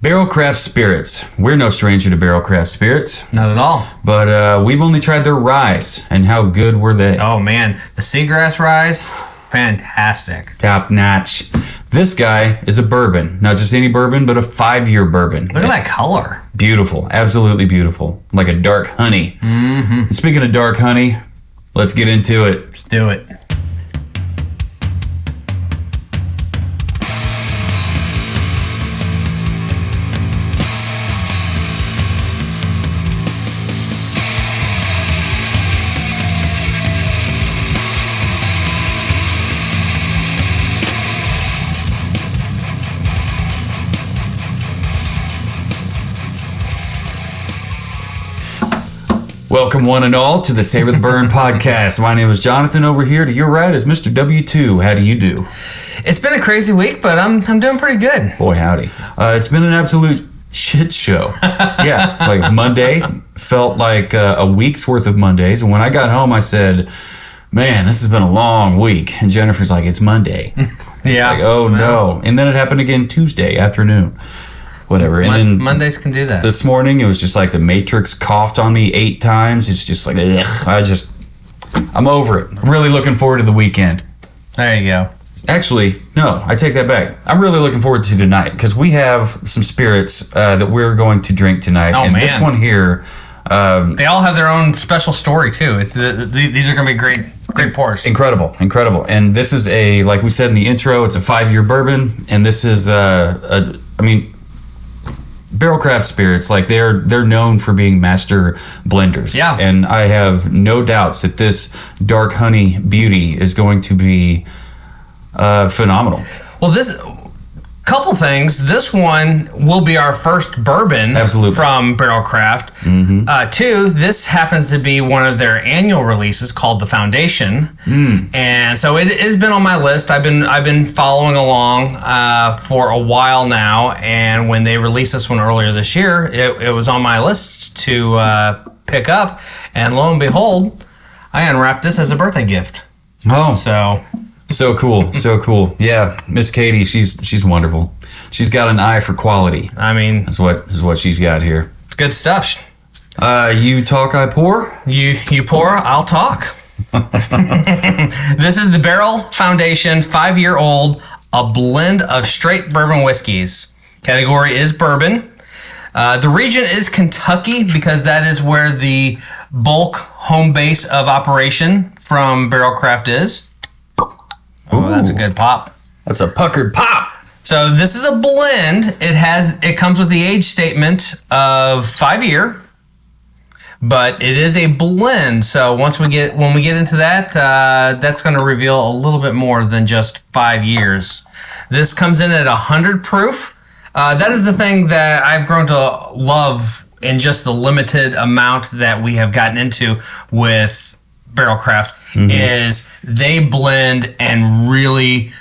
Barrell Craft Spirits. We're no stranger to Barrell Craft Spirits. Not at all. But we've only tried their ryes, and how good were they? Oh, man. The seagrass ryes, fantastic. Top notch. This guy is a bourbon. Not just any bourbon, but a 5-year bourbon. Look at that color. Beautiful. Absolutely beautiful. Like a dark honey. Mm-hmm. And speaking of dark honey, let's get into it. Let's do it. Welcome one and all to the Savor the Burn podcast. My name is Jonathan. Over here to your right is Mr. W2. How do you do? It's been a crazy week, but I'm doing pretty good. Boy, howdy. It's been an absolute shit show. Yeah, like Monday felt like a week's worth of Mondays. And when I got home, I said, man, this has been a long week. And Jennifer's like, it's Monday. Yeah. It's like, oh no. And then it happened again Tuesday afternoon. Whatever. And then Mondays can do that. This morning, it was just like the Matrix coughed on me 8 times. It's just like, ugh, I'm over it. I'm really looking forward to the weekend. There you go. Actually, no, I take that back. I'm really looking forward to tonight because we have some spirits that we're going to drink tonight. Oh, and man. This one here. They all have their own special story, too. These are going to be great pours. Incredible. And this is like we said in the intro, it's a 5-year bourbon. And this is, Barrell Craft Spirits, like they're known for being master blenders. Yeah. And I have no doubts that this dark honey beauty is going to be phenomenal. Well, couple things. This one will be our first bourbon from Barrell Craft. Mm-hmm. 2, this happens to be one of their annual releases called the Foundation. And so it has been on my list. I've been following along for a while now, and when they released this one earlier this year, it was on my list to pick up, and lo and behold, I unwrapped this as a birthday gift. Oh. So cool. So cool. Yeah, Miss Katie, she's wonderful. She's got an eye for quality. I mean, is what she's got here. It's good stuff. You talk, I pour. You pour, I'll talk. This is the Barrell Foundation, 5-year-old, a blend of straight bourbon whiskeys. Category is bourbon. The region is Kentucky because that is where the bulk home base of operation from Barrell Craft is. Oh, that's a good pop. That's a puckered pop. So this is a blend. It comes with the age statement of 5-year, but it is a blend. So when we get into that, that's going to reveal a little bit more than just 5 years. This comes in at 100 proof. That is the thing that I've grown to love in just the limited amount that we have gotten into with Barrell Craft. Mm-hmm. Is they blend and really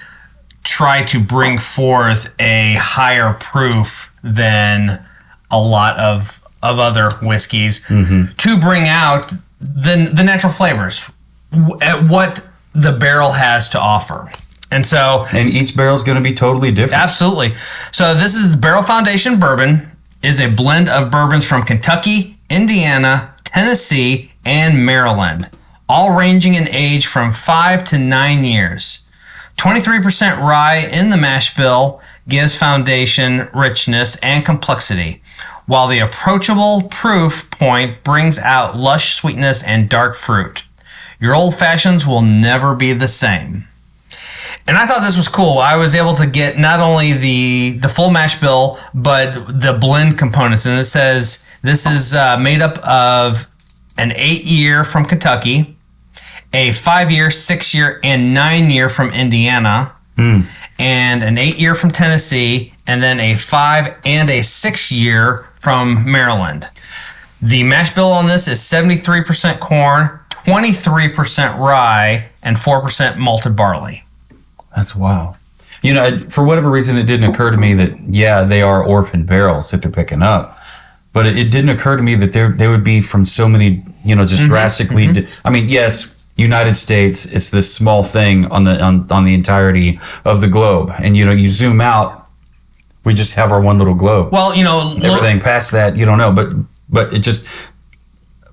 try to bring forth a higher proof than a lot of other whiskeys to bring out the natural flavors at what the barrel has to offer. And each barrel is going to be totally different. Absolutely. So this is the Barrell Foundation Bourbon, is a blend of bourbons from Kentucky, Indiana, Tennessee, and Maryland, all ranging in age from 5 to 9 years. 23% rye in the mash bill gives foundation richness and complexity, while the approachable proof point brings out lush sweetness and dark fruit. Your old fashions will never be the same. And I thought this was cool. I was able to get not only the full mash bill, but the blend components. And it says this is made up of an 8-year from Kentucky, a 5-year, 6-year, and 9-year from Indiana, and an 8-year from Tennessee, and then a 5 and a 6-year from Maryland. The mash bill on this is 73% corn, 23% rye, and 4% malted barley. That's wow. For whatever reason, it didn't occur to me that, they are orphan barrels that they're picking up. But it didn't occur to me that they would be from so many, just drastically. I mean, yes, United States, it's this small thing on the entirety of the globe. And, you zoom out We just have our one little globe. Well, Everything past that, you don't know. But it just...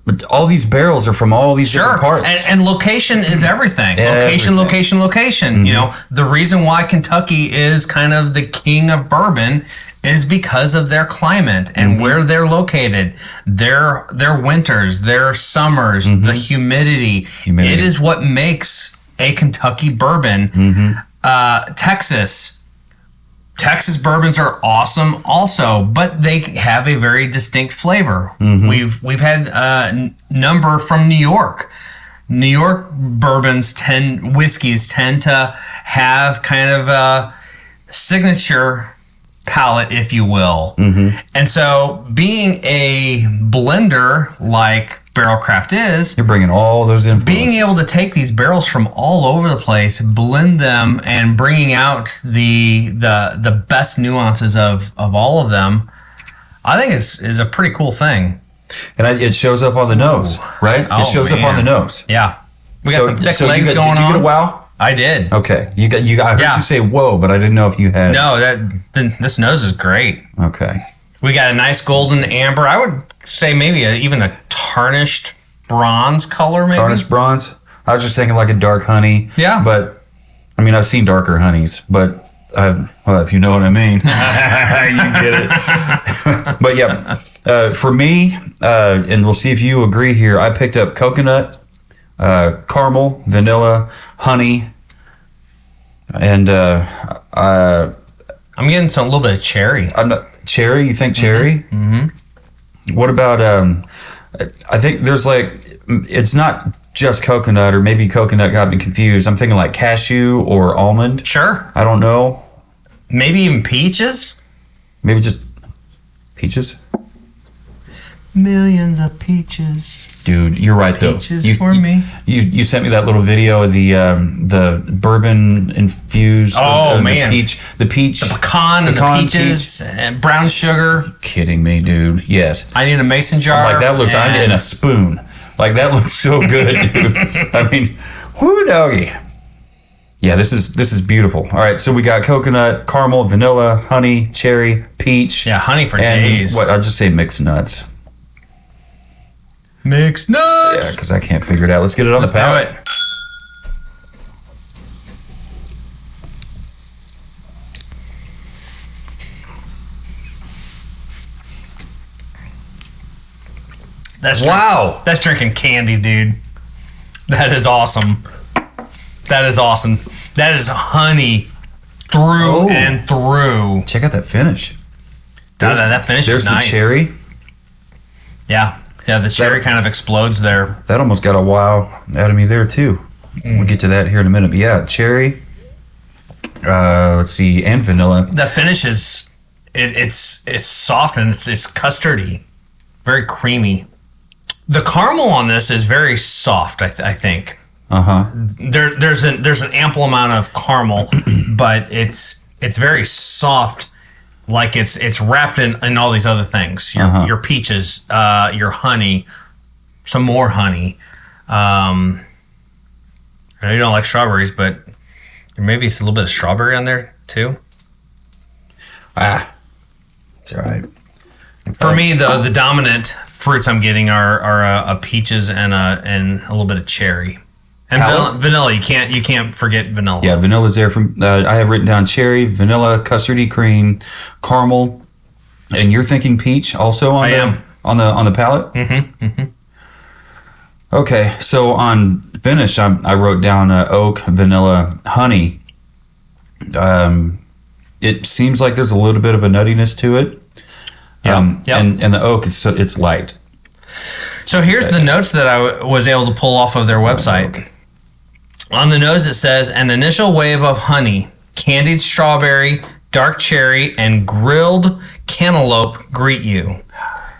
But all these barrels are from all these different parts. And location is everything. Everything. Location. Mm-hmm. The reason why Kentucky is kind of the king of bourbon is because of their climate and where they're located. Their winters, their summers, the humidity. It is what makes a Kentucky bourbon. Texas bourbons are awesome also, but they have a very distinct flavor. We've had a number from New York. New York whiskeys tend to have kind of a signature palate, if you will. And so being a blender like Barrel Craft is, you're bringing all those influences. Being able to take these barrels from all over the place, blend them, and bringing out the best nuances of all of them, I think is a pretty cool thing. And it shows up on the nose, right? It shows up on the nose. Yeah. We got some thick legs going on. Did you get a wow? I did. Okay. You got. I heard you say whoa, but I didn't know if you had. No, this nose is great. Okay. We got a nice golden amber. I would say maybe even a tarnished bronze color, maybe. Tarnished bronze? I was just thinking like a dark honey. Yeah. But, I mean, I've seen darker honeys, but, well, if you know what I mean. You get it. But, yeah, for me, and we'll see if you agree here, I picked up coconut, caramel, vanilla, honey, and I'm getting a little bit of cherry. Cherry? You think cherry? What about, I think there's it's not just coconut, or maybe coconut got me confused. I'm thinking like cashew or almond. Sure. I don't know. Maybe even peaches? Maybe just peaches? Millions of peaches. Dude, you're right though. Peaches for me. You sent me that little video of the bourbon infused. The peach, the pecan and the peaches, and brown sugar. Kidding me, dude? Yes. I need a mason jar. Like that looks. I need a spoon. Like that looks so good, dude. I mean, whoo doggy. Yeah, this is beautiful. All right, so we got coconut, caramel, vanilla, honey, cherry, peach. Yeah, honey for days. What? I'll just say mixed nuts. Mixed nuts. Yeah, because I can't figure it out. Let's get it on the palate. Do it. That's drinking candy, dude. That is awesome. That is awesome. That is honey through and through. Check out that finish. That finish is nice. There's the cherry. Yeah. Yeah, the cherry kind of explodes there. That almost got a wow out of me there, too. We'll get to that here in a minute. But yeah, cherry. Let's see, and vanilla. The finish is, it's soft and it's custardy. Very creamy. The caramel on this is very soft, I think. There's an ample amount of caramel, but it's very soft. Like it's wrapped in all these other things. Your peaches, your honey, some more honey. I know you don't like strawberries, but maybe it's a little bit of strawberry on there too. It's all right. For me, the dominant fruits I'm getting are peaches and a little bit of cherry. And vanilla, you can't forget vanilla. Yeah, vanilla's there. I have written down cherry, vanilla, custardy cream, caramel, and you're thinking peach also on the palate. Okay, so on finish, I wrote down oak, vanilla, honey. It seems like there's a little bit of a nuttiness to it. And the oak it's light. So here's the notes that I was able to pull off of their website. On the nose, it says, an initial wave of honey, candied strawberry, dark cherry, and grilled cantaloupe greet you.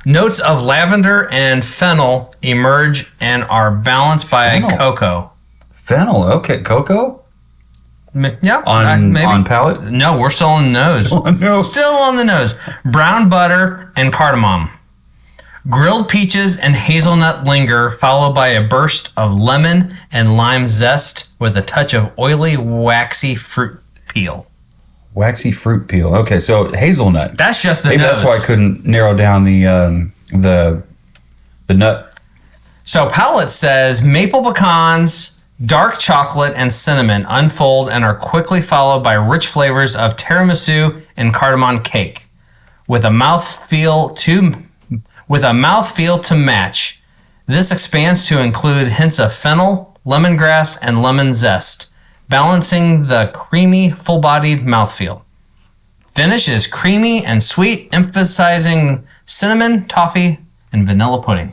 Notes of lavender and fennel emerge and are balanced by cocoa. Fennel, okay. Cocoa? Yeah. Maybe. On palate? No, we're still on the nose. Still on the nose. Brown butter and cardamom. Grilled peaches and hazelnut linger, followed by a burst of lemon and lime zest with a touch of oily, waxy fruit peel. Waxy fruit peel. Okay, so hazelnut. That's just the Maybe nose. that's why I couldn't narrow down the nut. So palate says maple pecans, dark chocolate, and cinnamon unfold and are quickly followed by rich flavors of tiramisu and cardamom cake, with a mouthfeel to match. This expands to include hints of fennel, lemongrass, and lemon zest, balancing the creamy, full-bodied mouthfeel. Finish is creamy and sweet, emphasizing cinnamon, toffee, and vanilla pudding.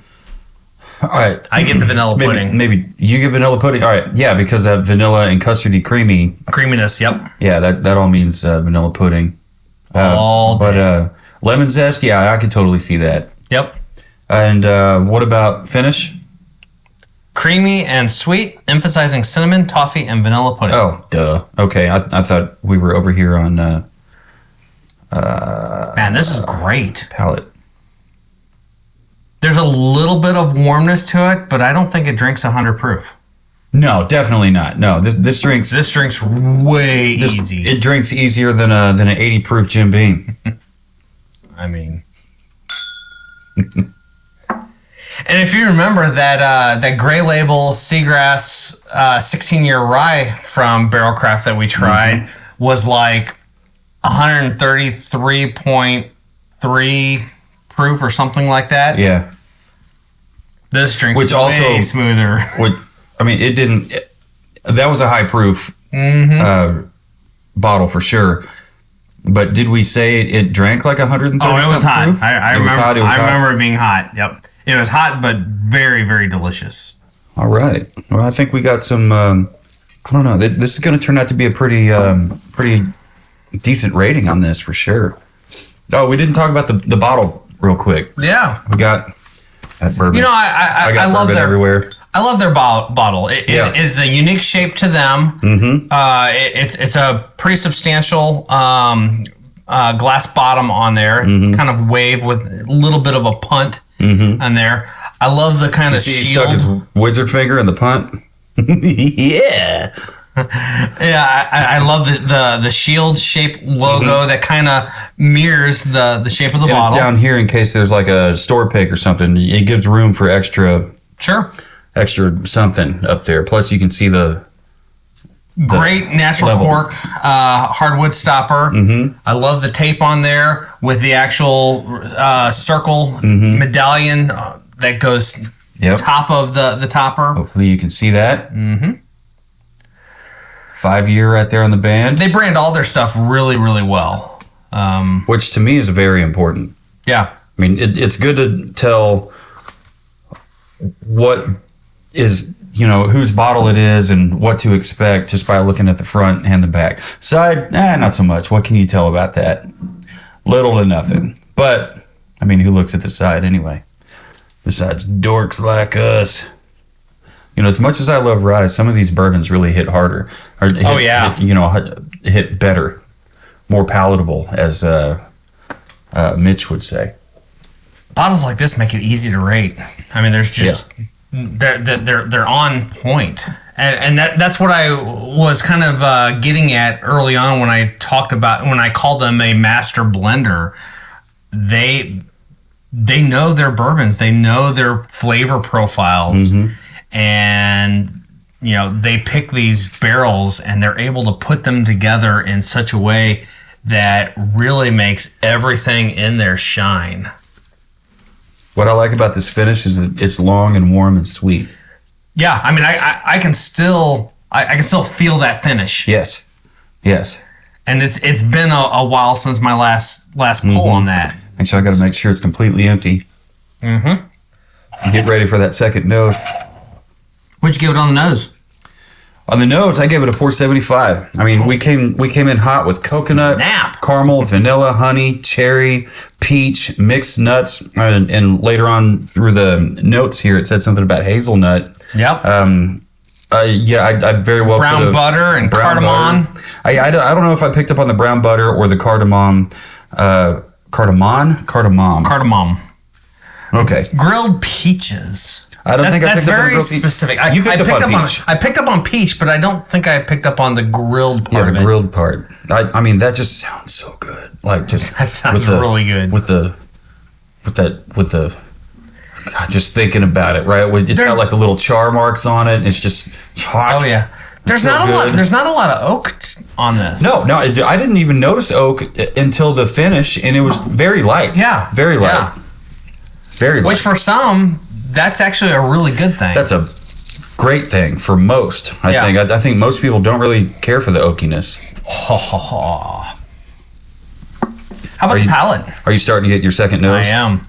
All right. I get the vanilla pudding. Maybe you get vanilla pudding? All right. Yeah, because that vanilla and custardy creamy. Creaminess, yep. Yeah, that all means vanilla pudding. All day. But lemon zest, yeah, I could totally see that. Yep. And what about finish? Creamy and sweet, emphasizing cinnamon, toffee, and vanilla pudding. Oh, duh. Okay, I thought we were over here on Man, this is great. palate. There's a little bit of warmness to it, but I don't think it drinks 100 proof. No, definitely not. No, this drinks way easy. It drinks easier than an 80 proof Jim Beam. I mean, and if you remember that Gray Label Seagrass 16-year rye from Barrel Craft that we tried was like 133.3 proof or something like that. Yeah. This drink Which is also- way smoother. It didn't. That was a high proof bottle for sure. But did we say it drank like 130? Oh, it was hot. Proof? I It was remember. hot, it was I hot. remember it being hot. Yep, it was hot, but very, very delicious. All right. Well, I think we got some. I don't know. This is going to turn out to be a pretty decent rating on this for sure. Oh, we didn't talk about the bottle real quick. Yeah, We got that bourbon. you know, I got love bourbon their everywhere. I love their bottle. Yeah. It's a unique shape to them. Mm-hmm. It's a pretty substantial glass bottom on there. Mm-hmm. It's kind of wave with a little bit of a punt Mm-hmm. on there. I love the kind of See, he shield. stuck his wizard finger in the punt. Yeah. Yeah, I love the shield shaped logo that kind of mirrors the shape of the And it's bottle. down here in case there's like a store pick or something. It gives room for extra something up there. Plus, you can see the Great natural level. cork hardwood stopper. Mm-hmm. I love the tape on there with the actual circle Mm-hmm. medallion that goes Yep. top of the topper. Hopefully, you can see that. Mm-hmm. 5-year right there on the band, They brand all their stuff really, really well. which to me is very important. Yeah. I mean, it's good to tell what is, whose bottle it is and what to expect just by looking at the front and the back. Side, not so much. What can you tell about that? Little to nothing. But, I mean, who looks at the side anyway? Besides dorks like us. As much as I love rye, some of these bourbons really hit harder. Hit better. More palatable, as Mitch would say. Bottles like this make it easy to rate. I mean, there's just they're on point, and that's what I was kind of getting at early on when I called them a master blender. They know their bourbons, they know their flavor profiles, and they pick these barrels and they're able to put them together in such a way that really makes everything in there shine. What I like about this finish is that it's long and warm and sweet. Yeah, I mean, I can still feel that finish. Yes. And it's been a while since my last pull on that. And so I got to make sure it's completely empty. Mm-hmm. Get ready for that second nose. What'd you give it on the nose? On the nose, I gave it a 475. I mean, we came in hot with coconut, Snap. caramel, vanilla, honey, cherry, peach, mixed nuts, and later on through the notes here, it said something about hazelnut. Yep. I very well Brown could've- butter and brown cardamom. butter. I don't know if I picked up on the brown butter or the cardamom. Cardamom. Cardamom. Okay. Grilled peaches. I don't think I that's picked up on very grilled peach. specific. You picked up on peach. I picked up on peach, but I don't think I picked up on the grilled part of it. The grilled part. I mean, that just sounds so good. Like just That sounds really good. With the God, just thinking about it, right? It's got like the little char marks on it. And it's just hot. Oh yeah. There's so not a lot. good. There's not a lot of oak on this. No, I didn't even notice oak until the finish, and it was very light. Yeah. Very light. Yeah. Very light. Which for some, that's actually a really good thing. That's a great thing for most. I think. I think most people don't really care for the oakiness. How about the palate? Are you starting to get your second nose? I am.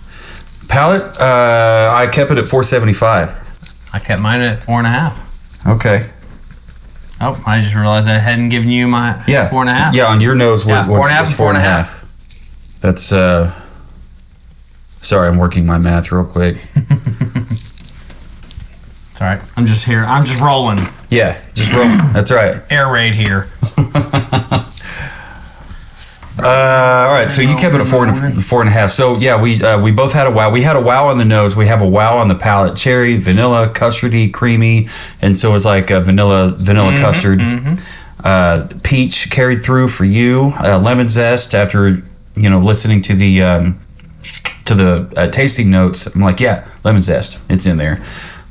Palate, I kept it at 475. I kept mine at 4.5. Okay. Oh, I just realized I hadn't given you my 4.5. Yeah, on your nose, Yeah, what 4.5 was and 4.5. That's, sorry, I'm working my math real quick. It's all right. I'm just here. I'm just rolling. Yeah, just roll. That's right. Air raid here. All right, so you kept it at 4.5. So yeah, we both had a wow. We had a wow on the nose. We have a wow on the palate. Cherry, vanilla, custardy, creamy, and so it's like a vanilla custard. Peach carried through for you. Lemon zest after listening to the tasting notes. I'm like, yeah, lemon zest. It's in there.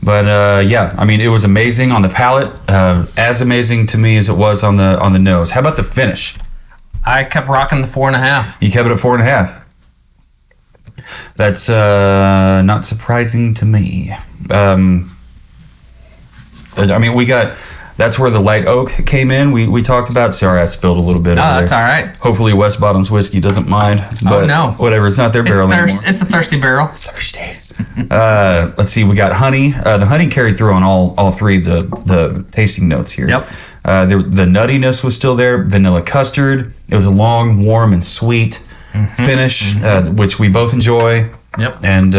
But yeah, I mean, it was amazing on the palate. As amazing to me as it was on the nose. How about the finish? I kept rocking the 4.5. You kept it at 4.5. That's not surprising to me. I mean, that's where the light oak came in. We talked about. Sorry, I spilled a little bit. No, that's all right. Hopefully, West Bottoms whiskey doesn't mind. But no, whatever. It's not their barrel anymore. It's a thirsty barrel. Thirsty. Let's see. We got honey. The honey carried through on all three of the tasting notes here. Yep. The nuttiness was still there. Vanilla custard. It was a long, warm, and sweet finish, which we both enjoy. Yep. And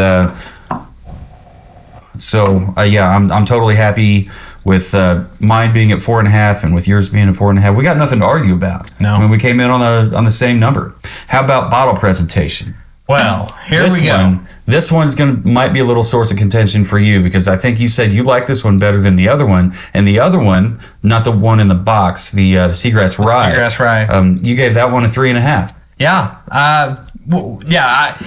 so yeah, I'm totally happy with mine being at 4.5 and with yours being at 4.5. We got nothing to argue about. No. I mean, we came in on the same number. How about bottle presentation? Well, here we go. This one's might be a little source of contention for you because I think you said you like this one better than the other one, and the other one, not the one in the box, the Seagrass Rye. Seagrass Rye. You gave that one a 3.5. Yeah. Yeah.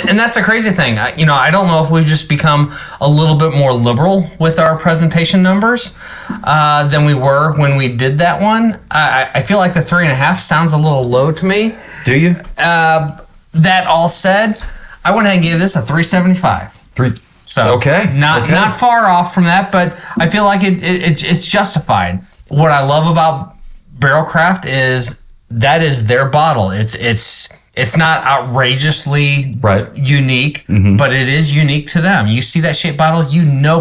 And that's the crazy thing. I don't know if we've just become a little bit more liberal with our presentation numbers than we were when we did that one. I feel like the 3.5 sounds a little low to me. Do you? That all said, I went ahead and gave this a 375. So okay. Not far off from that, but I feel like it's justified. What I love about Barrell Craft is that is their bottle. It's not outrageously unique, but it is unique to them. You see that shaped bottle,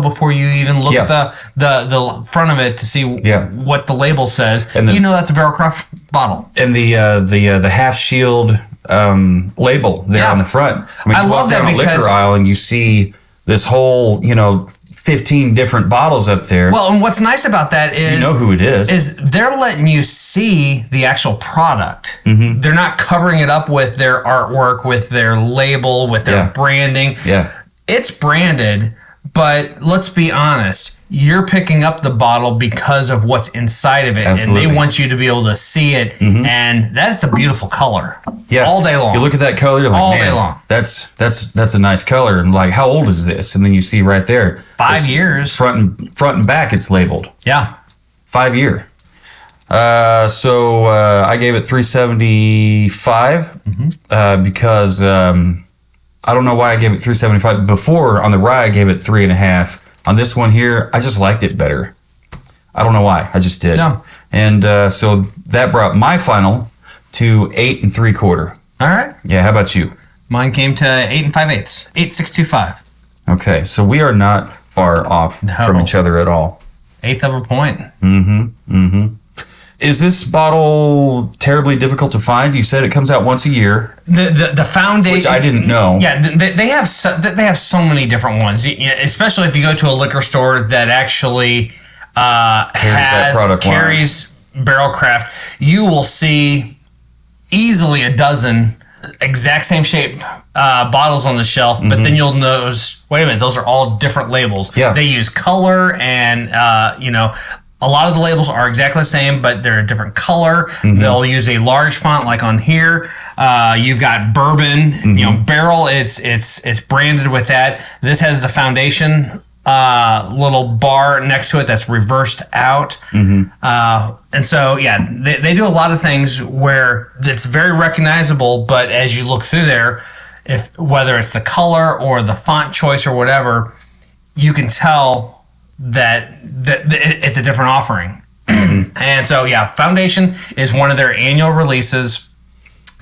before you even look at the front of it to see what the label says, and that's a Barrell Craft bottle. And the half shield label there on the front. I mean, I you love walk that down a liquor aisle and you see this whole 15 different bottles up there. Well, and what's nice about that is you know who it is they're letting you see the actual product. They're not covering it up with their artwork, with their label, with their branding. Yeah, it's branded, but let's be honest. You're picking up the bottle because of what's inside of it, Absolutely. and they want you to be able to see it, and that's a beautiful color. Yeah, all day long. You look at that color, you're like, all man, day long. That's a nice color. And like, how old is this? And then you see right there, 5 years. Front and back, it's labeled. Yeah, 5 year. So I gave it 375 because I don't know why I gave it 375. Before on the rye, I gave it 3.5. On this one here, I just liked it better. I don't know why. I just did. No. And so that brought my final to 8 3/4. All right. Yeah. How about you? Mine came to 8 5/8. 8.625. Okay. So we are not far off from each other at all. Eighth of a point. Is this bottle terribly difficult to find? You said it comes out once a year. The foundation, which I didn't know. Yeah, they have so many different ones. Especially if you go to a liquor store that actually carries Barrell Craft, you will see easily a dozen exact same shape bottles on the shelf, but then you'll notice, wait a minute, those are all different labels. Yeah. They use color and, a lot of the labels are exactly the same, but they're a different color. They'll use a large font like on here. You've got bourbon, Barrell. It's branded with that. This has the foundation little bar next to it that's reversed out. And so, yeah, they do a lot of things where it's very recognizable, but as you look through there, whether it's the color or the font choice or whatever, you can tell that it's a different offering. And so, yeah, Foundation is one of their annual releases.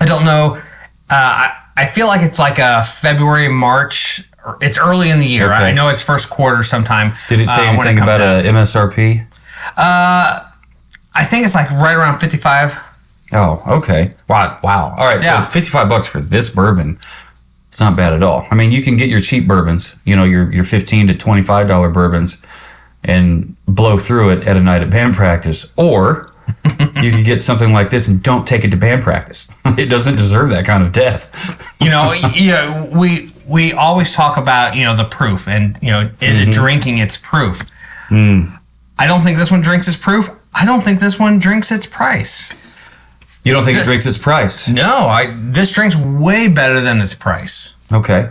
I don't know. I feel like it's like a February, March. It's early in the year. Okay. I know it's first quarter sometime. Did it say anything about a MSRP? I think it's like right around 55. Oh, okay. Wow. All right, Yeah. so $55 for this bourbon. It's not bad at all. I mean, you can get your cheap bourbons, your $15 to $25 bourbons, and blow through it at a night at band practice, or you could get something like this and don't take it to band practice. It doesn't deserve that kind of death. We always talk about the proof, and is it drinking its proof? I don't think this one drinks its proof. I don't think this one drinks its price. You don't think it drinks its price? No, this drinks way better than its price. Okay.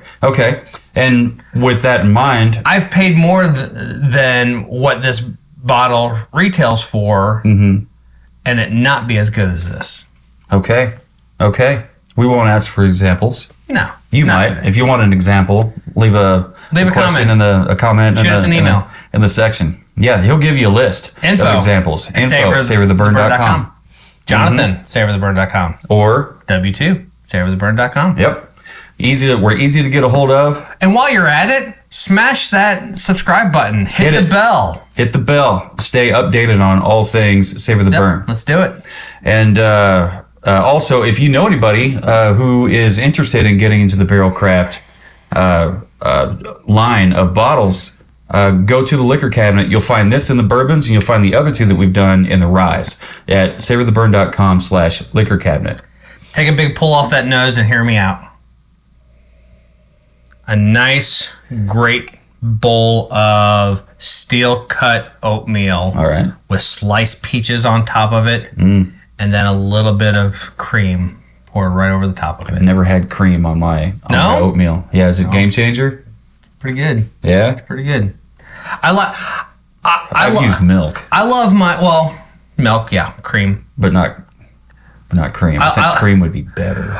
And with that in mind, I've paid more than what this bottle retails for, and it not be as good as this. Okay. We won't ask for examples. No, you might. Today. If you want an example, leave a comment question a comment. Shoot us an email in the section. Yeah, he'll give you a list of examples. Savortheburn.com. Jonathan, savortheburn.com. Or W2, savortheburn.com. Yep. We're easy to get a hold of. And while you're at it, smash that subscribe button. Hit the bell. Hit the bell. Stay updated on all things Savor the Burn. Let's do it. And also, if you know anybody who is interested in getting into the Barrel Craft line of bottles, go to the liquor cabinet. You'll find this in the bourbons, and you'll find the other two that we've done in the ryes at savortheburn.com/liquor cabinet. Take a big pull off that nose and hear me out. A nice, great bowl of steel cut oatmeal. All right. With sliced peaches on top of it, and then a little bit of cream poured right over the top of it. I've never had cream on my oatmeal. Yeah, is it game changer? Pretty good. Yeah, it's pretty good. I use milk. I love milk. Yeah, cream, but not cream. I think cream would be better.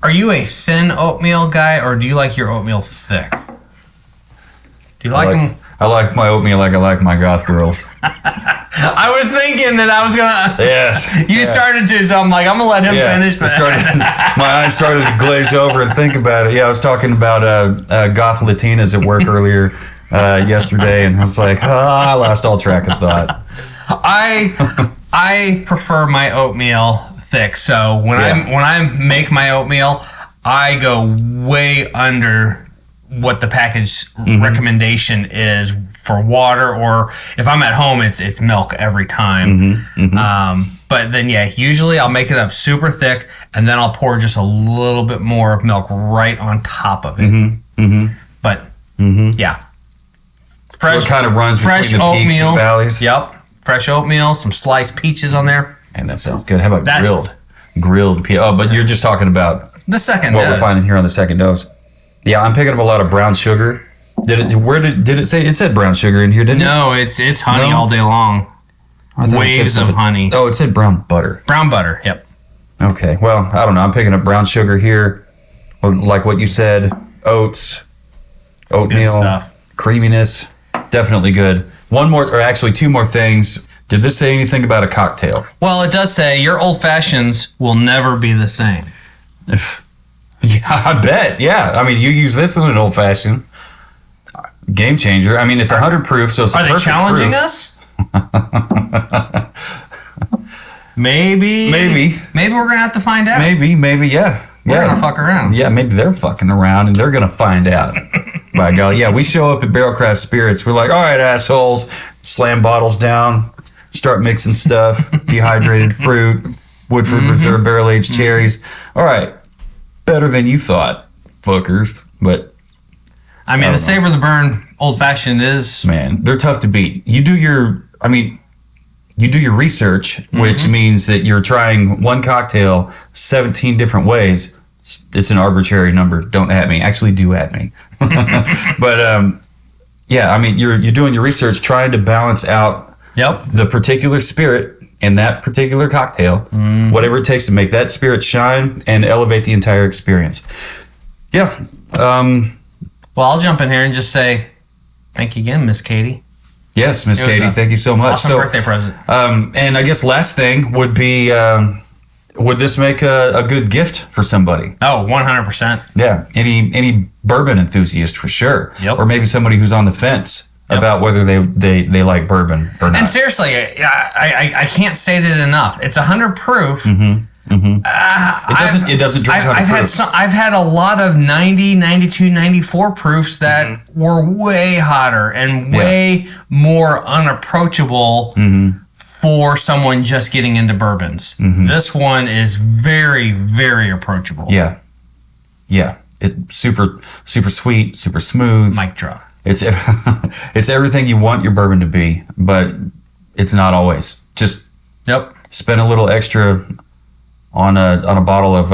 Are you a thin oatmeal guy, or do you like your oatmeal thick? Do you like them? I like my oatmeal like I like my goth girls. I was thinking that I was gonna. Yes. You started to, so I'm like, I'm gonna let him finish that. My eyes started to glaze over and think about it. Yeah, I was talking about goth Latinas at work earlier yesterday, and I was like, I lost all track of thought. I prefer my oatmeal thick. So when I make my oatmeal, I go way under what the package recommendation is for water, or if I'm at home, it's milk every time. But then usually I'll make it up super thick, and then I'll pour just a little bit more of milk right on top of it. But fresh, so it kind of runs between the oatmeal, peaks and valleys. Yep. Fresh oatmeal, some sliced peaches on there. And that sounds good. How about grilled peach? Oh, but you're just talking about the second what dose. We're finding here on the second dose. Yeah, I'm picking up a lot of brown sugar. Did it say it said brown sugar in here? Didn't it? No, it's honey all day long. Waves of honey. Oh, it said brown butter. Brown butter. Yep. Okay. Well, I don't know. I'm picking up brown sugar here, like what you said. Oats, oatmeal, creaminess. Definitely good. Two more things. Did this say anything about a cocktail? Well, it does say your old fashions will never be the same. Yeah, I bet. Yeah. I mean, you use this in an old fashioned. Game changer. I mean, it's 100 proof, so it's Are they challenging proof. us? Maybe we're gonna have to find out. Maybe, yeah. We're gonna fuck around. Yeah, maybe they're fucking around and they're gonna find out. By golly, yeah, we show up at Barrel Craft Spirits. We're like, all right, assholes, slam bottles down, start mixing stuff, dehydrated fruit, Woodford Reserve barrel aged cherries. All right, better than you thought, fuckers. But I mean, the Savor the Burn Old Fashioned is... Man, they're tough to beat. You do your research, which means that you're trying one cocktail 17 different ways. It's an arbitrary number. Don't at me. Actually, do at me. But yeah, I mean, you're doing your research, trying to balance out the particular spirit in that particular cocktail, whatever it takes to make that spirit shine and elevate the entire experience. Yeah. Well, I'll jump in here and just say thank you again, Miss Katie. Yes, Miss Katie, thank you so much. Awesome birthday present. And I guess last thing would be, would this make a good gift for somebody? Oh, 100%. Yeah, any bourbon enthusiast for sure. Yep. Or maybe somebody who's on the fence about whether they like bourbon or not. And seriously, I can't state it enough. It's 100 proof. It doesn't drink 100 proof. I've had a lot of 90, 92, 94 proofs that were way hotter and way more unapproachable for someone just getting into bourbons. This one is very, very approachable. Yeah. It's super sweet, super smooth. Mic drop. It's everything you want your bourbon to be, but it's not always. Just spend a little extra on a bottle of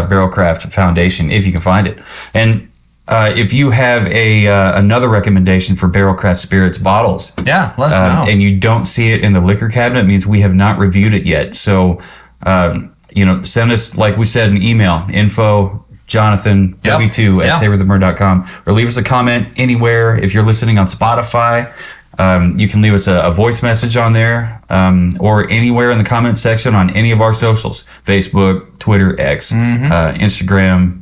Barrell Foundation if you can find it. And if you have another recommendation for Barrell Spirits bottles, let us know. and you don't see it in the liquor cabinet, it means we have not reviewed it yet. So send us, like we said, an email, info.jonathan.w2@savortheburn.com, or leave us a comment anywhere. If you're listening on Spotify, you can leave us a voice message on there, or anywhere in the comment section on any of our socials: Facebook, Twitter, X, Instagram,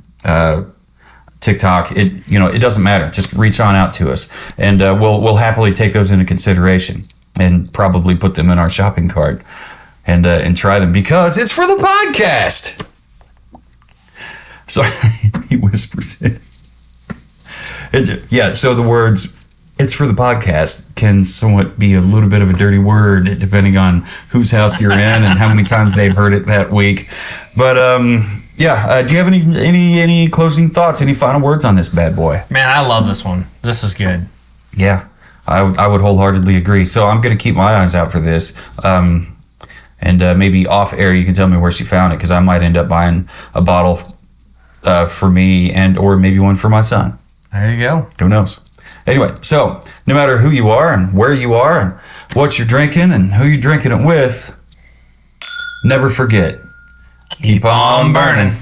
TikTok. It doesn't matter. Just reach on out to us, and we'll happily take those into consideration and probably put them in our shopping cart and try them, because it's for the podcast. So he whispers it. So the words "it's for the podcast" can somewhat be a little bit of a dirty word depending on whose house you're in and how many times they've heard it that week. But do you have any closing thoughts, any final words on this bad boy? Man, I love this one. This is good. Yeah, I would wholeheartedly agree. So I'm going to keep my eyes out for this. And maybe off air you can tell me where she found it, because I might end up buying a bottle for me or maybe one for my son. There you go. Who knows? Anyway, so no matter who you are and where you are and what you're drinking and who you're drinking it with, never forget, keep on burning.